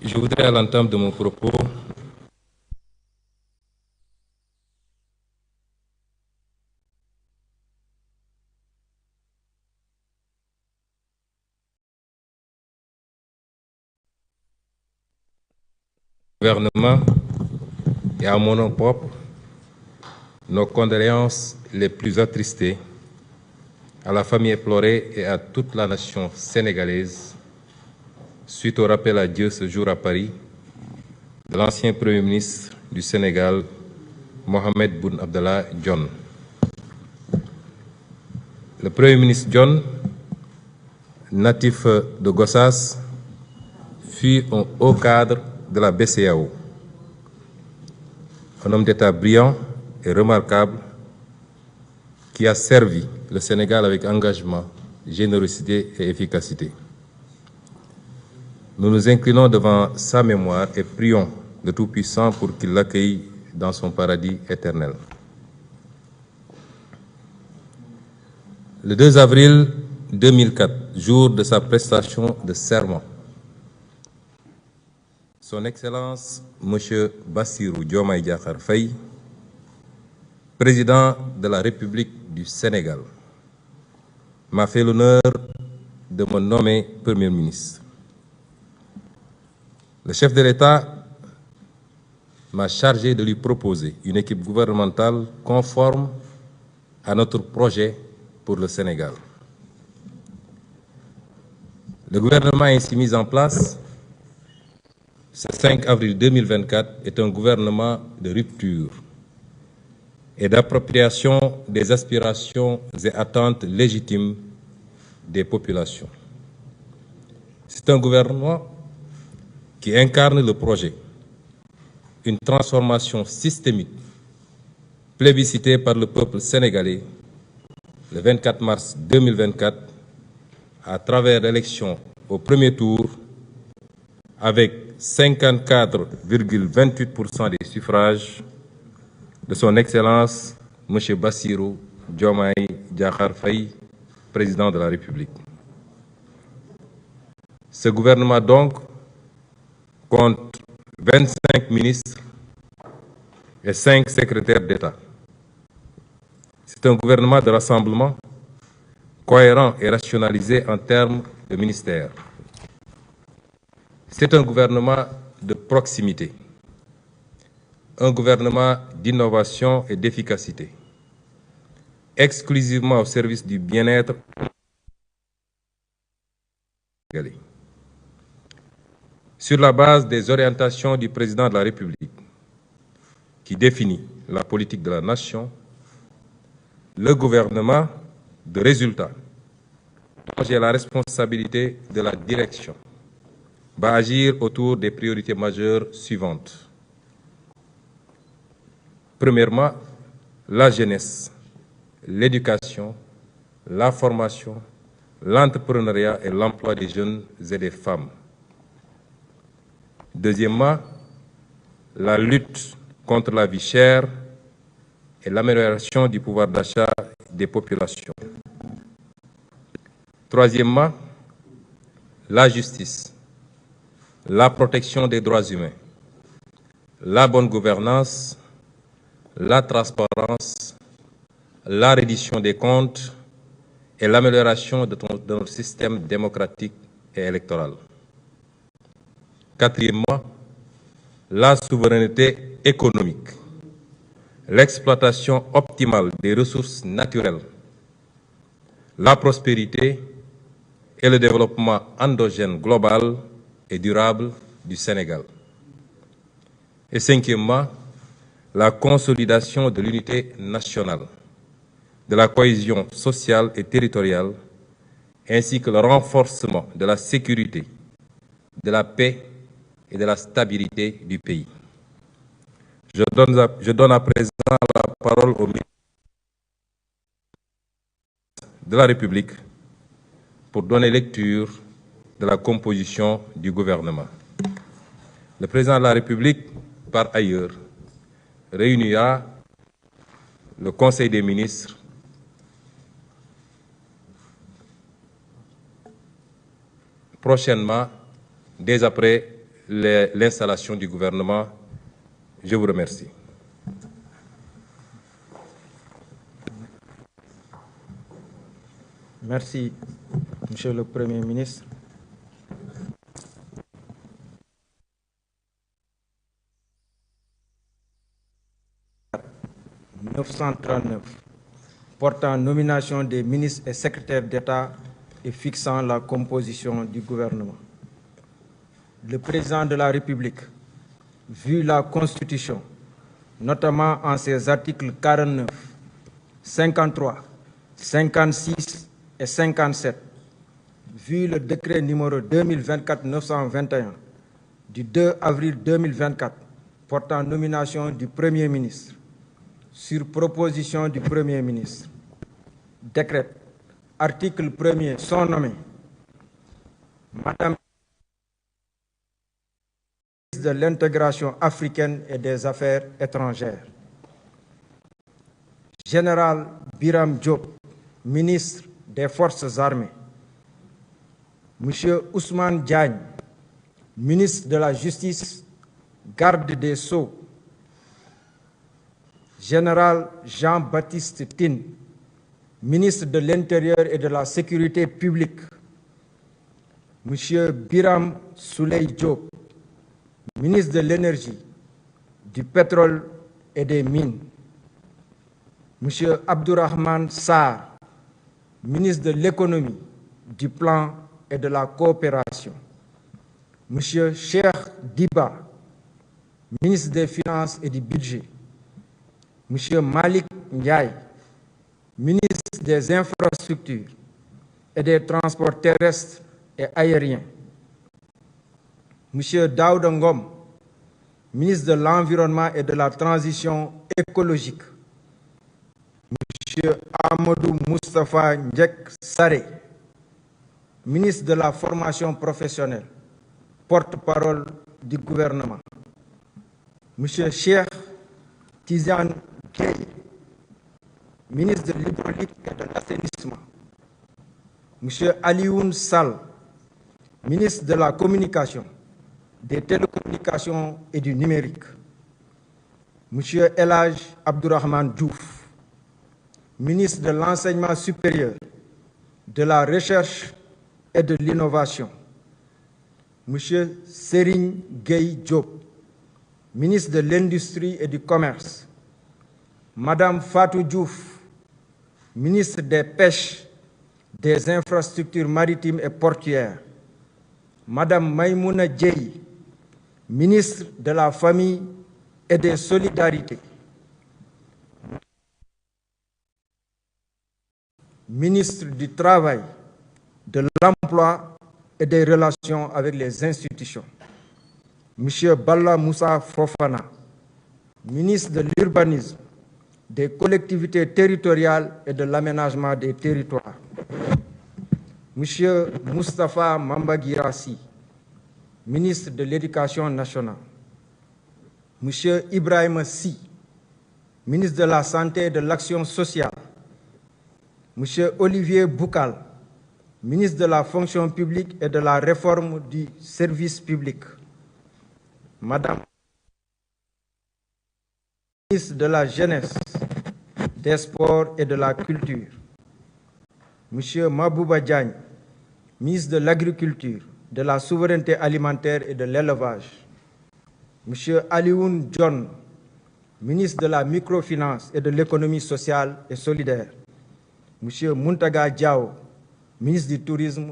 Je voudrais à l'entame de mon propos au gouvernement et à mon nom propre nos condoléances les plus attristées à la famille éplorée et à toute la nation sénégalaise suite au rappel à Dieu ce jour à Paris de l'ancien Premier ministre du Sénégal, Mohamed Boun Abdallah Dionne. Le Premier ministre Dionne, natif de Gossas, fut un haut cadre de la BCEAO, un homme d'État brillant et remarquable qui a servi le Sénégal avec engagement, générosité et efficacité. Nous nous inclinons devant sa mémoire et prions le Tout-Puissant pour qu'il l'accueille dans son paradis éternel. Le 2 avril 2004, jour de sa prestation de serment, Son Excellence M. Bassirou Diomaye Diakhar Faye, président de la République du Sénégal, m'a fait l'honneur de me nommer Premier ministre. Le chef de l'État m'a chargé de lui proposer une équipe gouvernementale conforme à notre projet pour le Sénégal. Le gouvernement ainsi mis en place ce 5 avril 2024 est un gouvernement de rupture et d'appropriation des aspirations et attentes légitimes des populations. C'est un gouvernement qui incarne le projet, une transformation systémique plébiscitée par le peuple sénégalais le 24 mars 2024 à travers l'élection au premier tour avec 54,28% des suffrages de son Excellence M. Bassirou Diomaye Diakhar Faye, président de la République. Ce gouvernement donc compte 25 ministres et 5 secrétaires d'État. C'est un gouvernement de rassemblement cohérent et rationalisé en termes de ministères. C'est un gouvernement de proximité, un gouvernement d'innovation et d'efficacité, exclusivement au service du bien-être. Sur la base des orientations du président de la République, qui définit la politique de la nation, le gouvernement de résultat, dont j'ai la responsabilité de la direction, va agir autour des priorités majeures suivantes. Premièrement, la jeunesse, l'éducation, la formation, l'entrepreneuriat et l'emploi des jeunes et des femmes. Deuxièmement, la lutte contre la vie chère et l'amélioration du pouvoir d'achat des populations. Troisièmement, la justice, la protection des droits humains, la bonne gouvernance, la transparence, la reddition des comptes et l'amélioration de notre système démocratique et électoral. Quatrièmement, la souveraineté économique, l'exploitation optimale des ressources naturelles, la prospérité et le développement endogène global et durable du Sénégal. Et cinquièmement, la consolidation de l'unité nationale, de la cohésion sociale et territoriale, ainsi que le renforcement de la sécurité, de la paix et de la stabilité du pays. Je donne à présent la parole au ministre de la République pour donner lecture de la composition du gouvernement. Le président de la République, par ailleurs, réunira le Conseil des ministres prochainement, dès après l'installation du gouvernement. Je vous remercie. Merci, Monsieur le Premier ministre. « 939 portant nomination des ministres et secrétaires d'État et fixant la composition du gouvernement. Le président de la République, vu la Constitution, notamment en ses articles 49, 53, 56 et 57, vu le décret numéro 2024-921 du 2 avril 2024 portant nomination du Premier ministre, sur proposition du Premier ministre, décrète, article 1er, sont nommés Madame de l'intégration africaine et des affaires étrangères, Général Biram Diop, ministre des Forces armées, Monsieur Ousmane Diagne, ministre de la Justice, garde des Sceaux, Général Jean-Baptiste Tine, ministre de l'Intérieur et de la Sécurité publique, Monsieur Biram Souley Diop, ministre de l'Énergie, du Pétrole et des Mines, Monsieur Abdourahmane Sarr, ministre de l'Économie, du Plan et de la Coopération, Monsieur Cheikh Diba, ministre des Finances et du Budget, Monsieur Malik Ndiaye, ministre des Infrastructures et des Transports terrestres et aériens, Monsieur Daouda Ngom, ministre de l'Environnement et de la Transition écologique, Monsieur Amadou Moustapha Ndiek Saré, ministre de la Formation professionnelle, porte-parole du gouvernement, Monsieur Cheikh Tidiane Gueye, ministre de l'Hydraulique et de l'Assainissement, Monsieur Alioune Sall, ministre de la Communication, des Télécommunications et du Numérique, Monsieur El Hadj Abdourahmane Diouf, ministre de l'Enseignement supérieur, de la Recherche et de l'Innovation, Monsieur Serigne Gueye Diop, ministre de l'Industrie et du Commerce, Madame Fatou Diouf, ministre des Pêches, des Infrastructures maritimes et portuaires, Madame Maïmouna Dièye, ministre de la Famille et des Solidarités, ministre du Travail, de l'Emploi et des Relations avec les institutions, Monsieur Balla Moussa Fofana, ministre de l'Urbanisme, des Collectivités territoriales et de l'Aménagement des territoires, Monsieur Moustapha Mamba Guirassy, ministre de l'Éducation nationale, Monsieur Ibrahima Sy, ministre de la Santé et de l'Action sociale, Monsieur Olivier Boukal, ministre de la Fonction publique et de la Réforme du service public, Madame ministre de la Jeunesse, des Sports et de la Culture, Monsieur Mabouba Diagne, ministre de l'Agriculture, de la Souveraineté alimentaire et de l'Élevage, Monsieur Alioune John, ministre de la Microfinance et de l'Économie sociale et solidaire, Monsieur Muntaga Diao, ministre du Tourisme